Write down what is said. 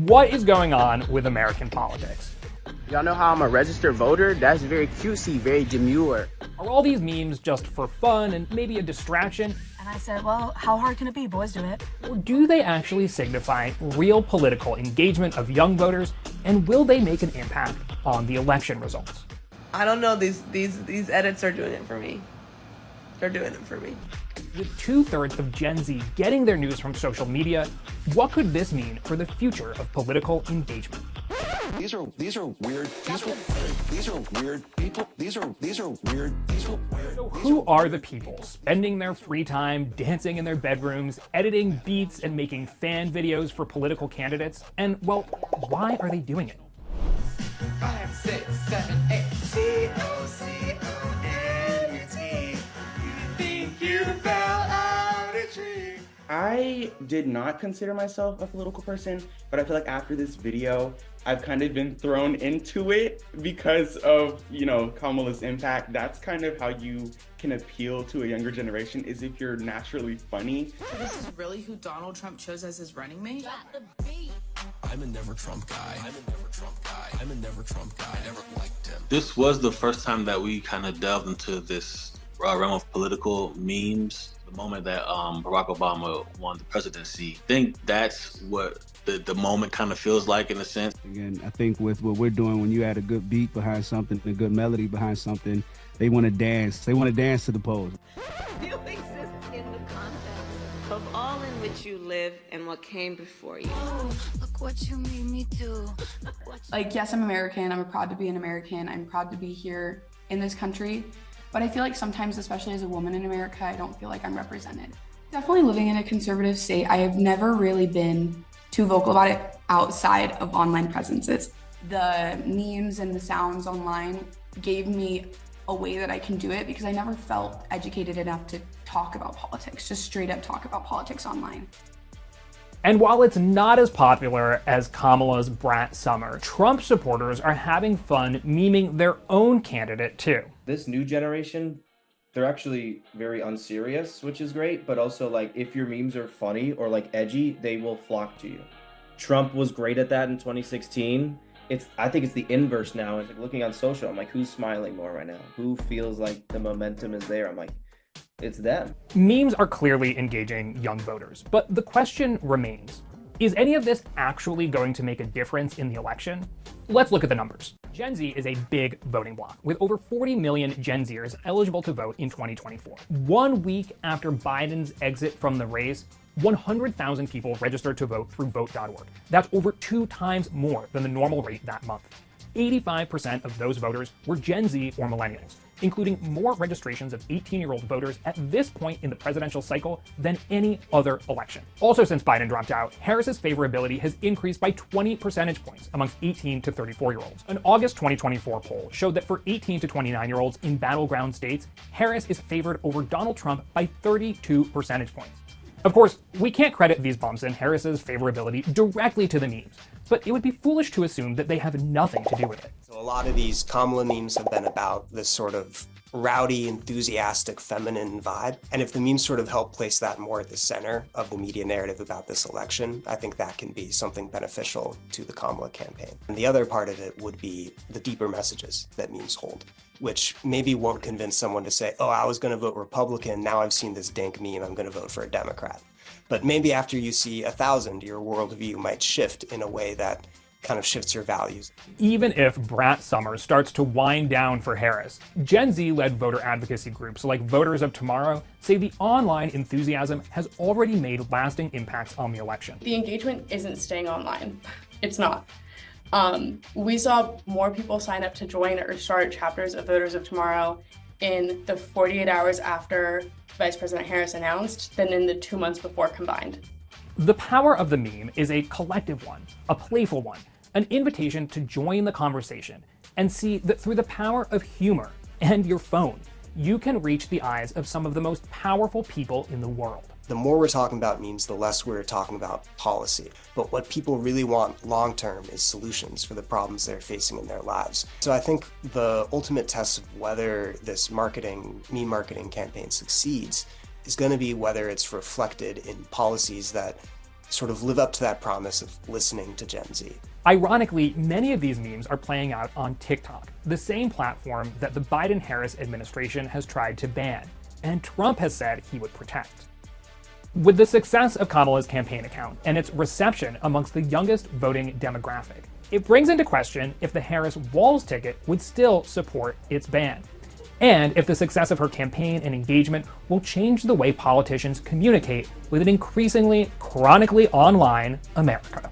What is going on with American politics? Y'all know how I'm a registered voter? That's very cutesy, very demure. Are all these memes just for fun and maybe a distraction? And I said, well, how hard can it be? Boys do it. Or do they actually signify real political engagement of young voters? And will they make an impact on the election results? I don't know, these edits are doing it for me. They're doing it for me. With 2/3 of Gen Z getting their news from social media, what could this mean for the future of political engagement? These are weird. These are weird people. These are weird. So who are the people spending their free time dancing in their bedrooms, editing beats and making fan videos for political candidates? And well, why are they doing it? 5, 6, 7, 8. C-O-C-O-N-U-T. You think you fell out a tree. I did not consider myself a political person, but I feel like after this video, I've kind of been thrown into it because of, Kamala's impact. That's kind of how you can appeal to a younger generation, is if you're naturally funny. So this is really who Donald Trump chose as his running mate? I'm a never Trump guy. I never liked him. This was the first time that we kind of delved into this realm of political memes. The moment that Barack Obama won the presidency, I think that's what the moment kind of feels like, in a sense. Again, I think with what we're doing, when you add a good beat behind something, a good melody behind something, they want to dance. They want to dance to the pose. You exist in the context of all in which you live and what came before you. Look what you made me do. Like, yes, I'm American. I'm proud to be an American. I'm proud to be here in this country. But I feel like sometimes, especially as a woman in America, I don't feel like I'm represented. Definitely living in a conservative state, I have never really been too vocal about it outside of online presences. The memes and the sounds online gave me a way that I can do it because I never felt educated enough to talk about politics, just straight up talk about politics online. And while it's not as popular as Kamala's Brat Summer, Trump supporters are having fun memeing their own candidate too. This new generation, they're actually very unserious, which is great, but also like if your memes are funny or like edgy, they will flock to you. Trump was great at that in 2016. I think it's the inverse now. It's like looking on social, I'm like, who's smiling more right now? Who feels like the momentum is there? I'm like, it's them. Memes are clearly engaging young voters, but the question remains, is any of this actually going to make a difference in the election? Let's look at the numbers. Gen Z is a big voting bloc, with over 40 million Gen Zers eligible to vote in 2024. 1 week after Biden's exit from the race, 100,000 people registered to vote through vote.org. That's over 2 times more than the normal rate that month. 85% of those voters were Gen Z or millennials, including more registrations of 18-year-old voters at this point in the presidential cycle than any other election. Also, since Biden dropped out, Harris's favorability has increased by 20 percentage points amongst 18 to 34-year-olds. An August 2024 poll showed that for 18 to 29-year-olds in battleground states, Harris is favored over Donald Trump by 32 percentage points. Of course, we can't credit these bumps in Harris's favorability directly to the memes, but it would be foolish to assume that they have nothing to do with it. So a lot of these Kamala memes have been about this sort of rowdy, enthusiastic, feminine vibe. And if the memes sort of help place that more at the center of the media narrative about this election, I think that can be something beneficial to the Kamala campaign. And the other part of it would be the deeper messages that memes hold, which maybe won't convince someone to say, oh, I was going to vote Republican, now I've seen this dank meme, I'm going to vote for a Democrat. But maybe after you see 1,000, your worldview might shift in a way that kind of shifts your values. Even if Brat Summer starts to wind down for Harris, Gen Z-led voter advocacy groups like Voters of Tomorrow say the online enthusiasm has already made lasting impacts on the election. The engagement isn't staying online. It's not. We saw more people sign up to join or start chapters of Voters of Tomorrow in the 48 hours after Vice President Harris announced than in the 2 months before combined. The power of the meme is a collective one, a playful one, an invitation to join the conversation and see that through the power of humor and your phone, you can reach the eyes of some of the most powerful people in the world. The more we're talking about memes, the less we're talking about policy. But what people really want long-term is solutions for the problems they're facing in their lives. So I think the ultimate test of whether this meme marketing campaign succeeds is going to be whether it's reflected in policies that sort of live up to that promise of listening to Gen Z. Ironically, many of these memes are playing out on TikTok, the same platform that the Biden-Harris administration has tried to ban, and Trump has said he would protect. With the success of Kamala's campaign account and its reception amongst the youngest voting demographic, it brings into question if the Harris Walls ticket would still support its ban, and if the success of her campaign and engagement will change the way politicians communicate with an increasingly chronically online America.